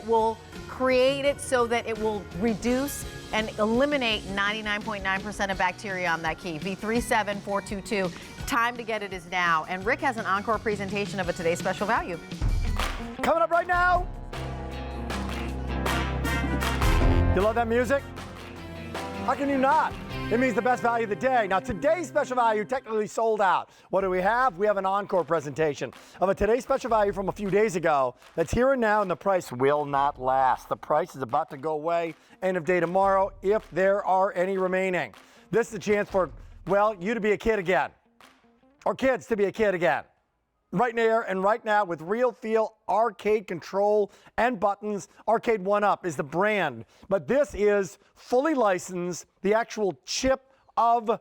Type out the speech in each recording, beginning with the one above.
will create it so that it will reduce and eliminate 99.9% of bacteria on that key. V37422. Time to get it is now. And Rick has an encore presentation of a today's special value. Coming up right now. You love that music? How can you not? It means the best value of the day. Now, today's special value technically sold out. What do we have? We have an encore presentation of a today's special value from a few days ago that's here and now, and the price will not last. The price is about to go away end of day tomorrow if there are any remaining. This is a chance for, well, you to be a kid again, or kids to be a kid again. Right there and right now with real feel arcade control and buttons. Arcade1Up is the brand, but this is fully licensed, the actual chip of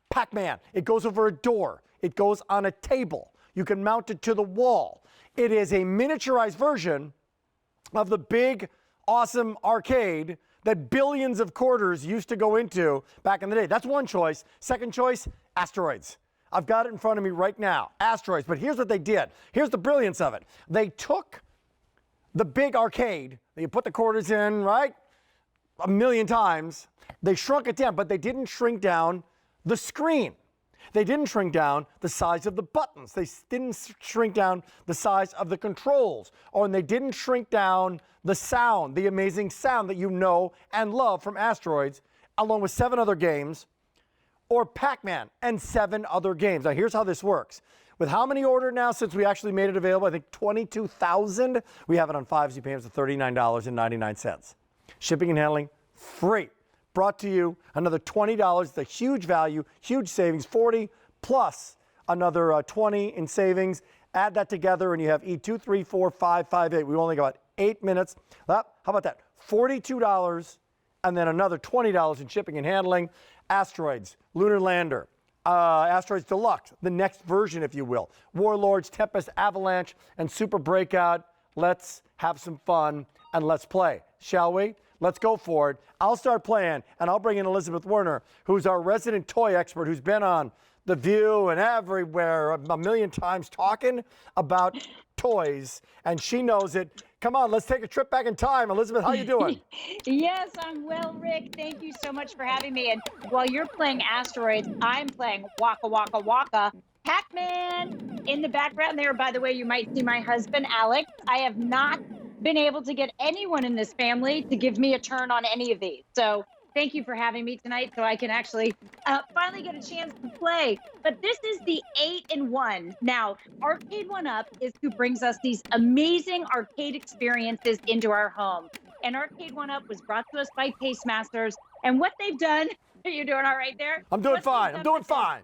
Pac-Man. It goes over a door. It goes on a table. You can mount it to the wall. It is a miniaturized version of the big, awesome arcade that billions of quarters used to go into back in the day. That's one choice. Second choice, asteroids. I've got it in front of me right now, asteroids. But here's what they did. Here's the brilliance of it. They took the big arcade, you put the quarters in, right, a million times. They shrunk it down, but they didn't shrink down the screen. They didn't shrink down the size of the buttons. They didn't shrink down the size of the controls. And they didn't shrink down the sound, the amazing sound that you know and love from Asteroids, along with 7 other games, or Pac-Man and 7 other games. Now, here's how this works. With how many ordered now since we actually made it available? I think 22,000. We have it on 5 Z payments of $39.99. Shipping and handling, free. Brought to you another $20. It's a huge value, huge savings, 40 plus another 20 in savings. Add that together and you have E234558. We only got 8 minutes. How about that? $42 and then another $20 in shipping and handling. Asteroids, Lunar Lander, Asteroids Deluxe, the next version, if you will. Warlords, Tempest, Avalanche, and Super Breakout. Let's have some fun and let's play, shall we? Let's go for it. I'll start playing, and I'll bring in Elizabeth Werner, who's our resident toy expert, who's been on The View and everywhere a million times talking about toys, and she knows it. Come on, let's take a trip back in time. Elizabeth, how you doing? Yes, I'm well, Rick. Thank you so much for having me. And while you're playing Asteroids, I'm playing Waka Waka Waka. Pac-Man in the background there. By the way, you might see my husband, Alex. I have not been able to get anyone in this family to give me a turn on any of these. So thank you for having me tonight so I can actually finally get a chance to play. But this is the 8-in-1. Now, Arcade1Up is who brings us these amazing arcade experiences into our home. And Arcade1Up was brought to us by Pacemasters. And what they've done, are you doing all right there? I'm doing fine. I'm doing fine.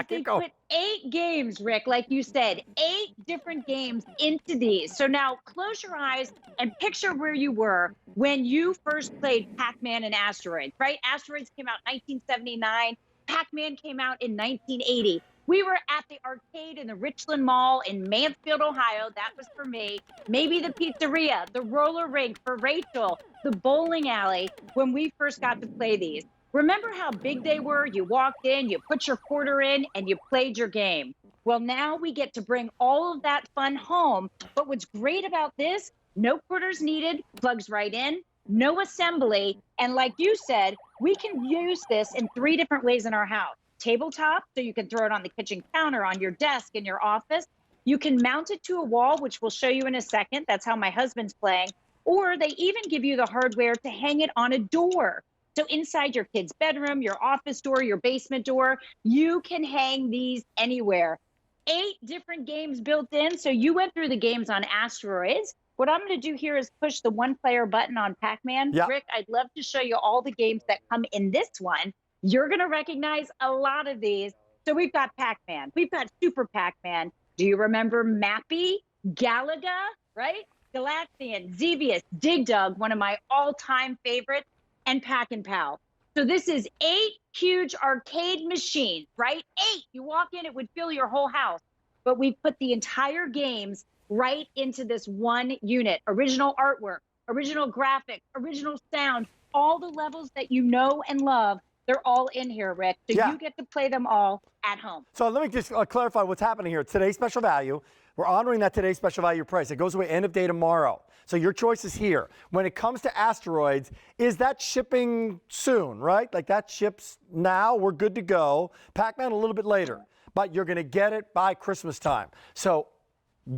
They put 8 games, Rick, like you said, 8 different games into these. So now close your eyes and picture where you were when you first played Pac-Man and Asteroids, right? Asteroids came out in 1979. Pac-Man came out in 1980. We were at the arcade in the Richland Mall in Mansfield, Ohio. That was for me. Maybe the pizzeria, the roller rink for Rachel, the bowling alley when we first got to play these. Remember how big they were? You walked in, you put your quarter in, and you played your game. Well, now we get to bring all of that fun home. But what's great about this, no quarters needed, plugs right in, no assembly. And like you said, we can use this in 3 different ways in our house. Tabletop, so you can throw it on the kitchen counter, on your desk, in your office. You can mount it to a wall, which we'll show you in a second. That's how my husband's playing. Or they even give you the hardware to hang it on a door. So inside your kid's bedroom, your office door, your basement door, you can hang these anywhere. 8 different games built in. So you went through the games on Asteroids. What I'm going to do here is push the 1-player button on Pac-Man. Yep. Rick, I'd love to show you all the games that come in this one. You're going to recognize a lot of these. So we've got Pac-Man. We've got Super Pac-Man. Do you remember Mappy, Galaga, right? Galaxian, Xevious, Dig Dug, one of my all-time favorites. And Pack and Pal. So this is 8 huge arcade machines, right? 8. You walk in, it would fill your whole house. But we put the entire games right into this one unit. Original artwork, original graphics, original sound, all the levels that you know and love, they're all in here, Rick. So you get to play them all at home. So let me just clarify what's happening here. Today's special value, we're honoring that today's special value price. It goes away end of day tomorrow. So your choice is here. When it comes to asteroids, is that shipping soon, right? Like that ships now, we're good to go. Pac-Man a little bit later, but you're gonna get it by Christmas time. So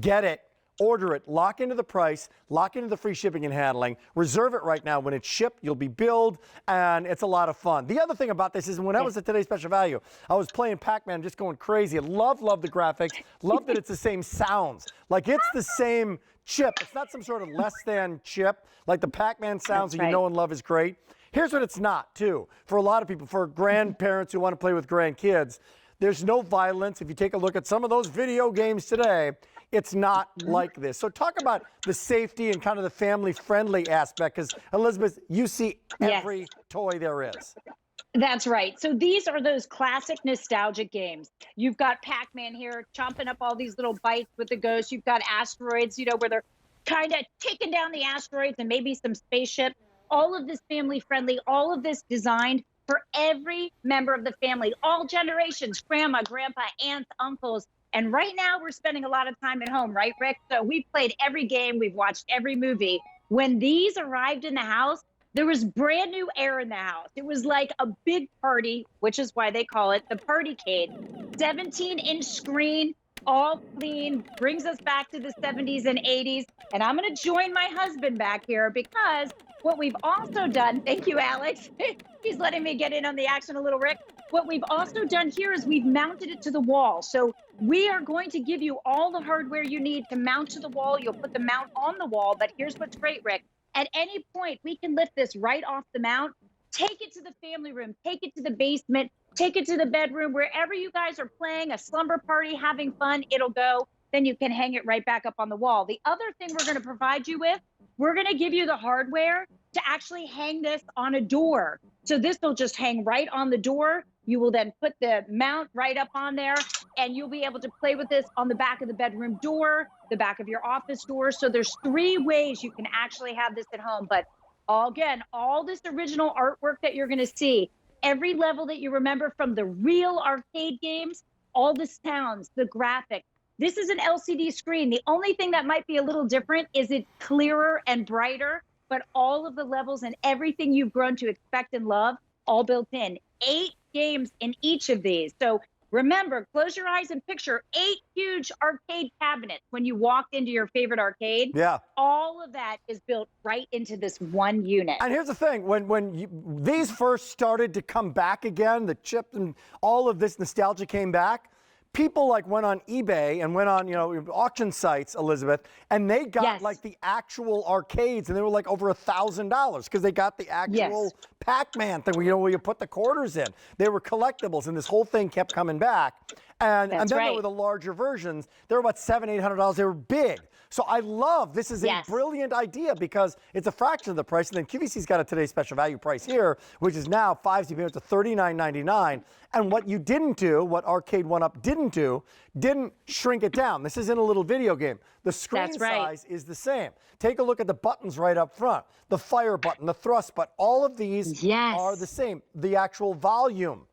get it. Order it, lock into the price, lock into the free shipping and handling, reserve it right now. When it's shipped, you'll be billed, and it's a lot of fun. The other thing about this is when I was at Today's Special Value, I was playing Pac-Man, just going crazy. Love the graphics, love that it's the same sounds. Like it's the same chip. It's not some sort of less than chip. Like the Pac-Man sounds that you know and love is great. Here's what it's not, too. For a lot of people, for grandparents who want to play with grandkids, there's no violence. If you take a look at some of those video games today, it's not like this. So talk about the safety and kind of the family-friendly aspect, because Elizabeth, you see every toy there is. That's right. So these are those classic nostalgic games. You've got Pac-Man here chomping up all these little bites with the ghost. You've got asteroids, you know, where they're kind of taking down the asteroids and maybe some spaceship. All of this family-friendly, all of this designed for every member of the family, all generations, grandma, grandpa, aunts, uncles. And right now we're spending a lot of time at home, right, Rick? So we played every game, we've watched every movie. When these arrived in the house, there was brand new air in the house. It was like a big party, which is why they call it the PartyCade. 17-inch screen, all clean, brings us back to the 70s and 80s. And I'm gonna join my husband back here because what we've also done, thank you, Alex. He's letting me get in on the action a little, Rick. What we've also done here is we've mounted it to the wall. So we are going to give you all the hardware you need to mount to the wall. You'll put the mount on the wall, but here's what's great, Rick. At any point, we can lift this right off the mount, take it to the family room, take it to the basement, take it to the bedroom, wherever you guys are playing a slumber party, having fun, it'll go. Then you can hang it right back up on the wall. The other thing we're gonna provide you with, we're gonna give you the hardware to actually hang this on a door. So this will just hang right on the door. You will then put the mount right up on there, and you'll be able to play with this on the back of the bedroom door, the back of your office door. So there's 3 ways you can actually have this at home. But again, all this original artwork that you're gonna see, every level that you remember from the real arcade games, all the sounds, the graphics. This is an LCD screen. The only thing that might be a little different is it's clearer and brighter, but all of the levels and everything you've grown to expect and love, all built in. 8 games in each of these. So remember, close your eyes and picture 8 huge arcade cabinets when you walked into your favorite arcade. Yeah. All of that is built right into this one unit. And here's the thing, these first started to come back again, the chips and all of this nostalgia came back, people like went on eBay and went on, you know, auction sites, Elizabeth, and they got like the actual arcades, and they were like over $1,000 because they got the actual Pac-Man thing, you know, where you put the quarters in. They were collectibles, and this whole thing kept coming back. And then there were the larger versions. They were about $700, $800. They were big. So I love, this is a brilliant idea because it's a fraction of the price. And then QVC's got a today's special value price here, which is now 5 payments to $39.99. And what you didn't do, what Arcade1Up didn't do, didn't shrink it down. This isn't a little video game. The screen size is the same. Take a look at the buttons right up front. The fire button, the thrust button, all of these are the same. The actual volume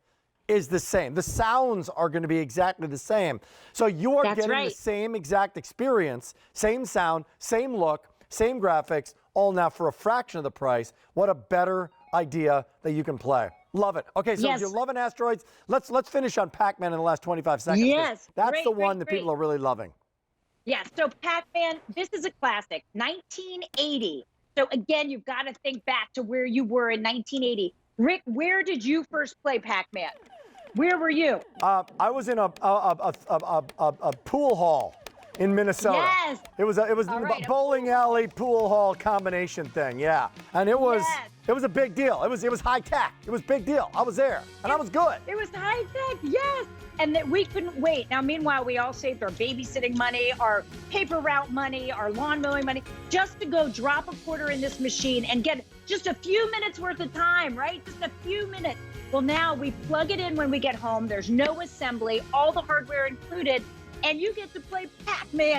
is the same. The sounds are going to be exactly the same. So you are getting the same exact experience, same sound, same look, same graphics, all now for a fraction of the price. What a better idea that you can play. Love it. Okay, so if you're loving asteroids, let's finish on Pac-Man in the last 25 seconds. Yes, that's the one that people are really loving. Yes, so Pac-Man, this is a classic, 1980. So again, you've got to think back to where you were in 1980. Rick, where did you first play Pac-Man? Where were you? I was in a pool hall in Minnesota. Yes. It was a bowling alley pool hall combination thing. Yeah, and it was a big deal. It was high tech. It was a big deal. I was there, and I was good. It was high tech. Yes. And that we couldn't wait. Now, meanwhile, we all saved our babysitting money, our paper route money, our lawn mowing money, just to go drop a quarter in this machine and get just a few minutes worth of time, right? Just a few minutes. Well, now we plug it in when we get home. There's no assembly, all the hardware included, and you get to play Pac-Man.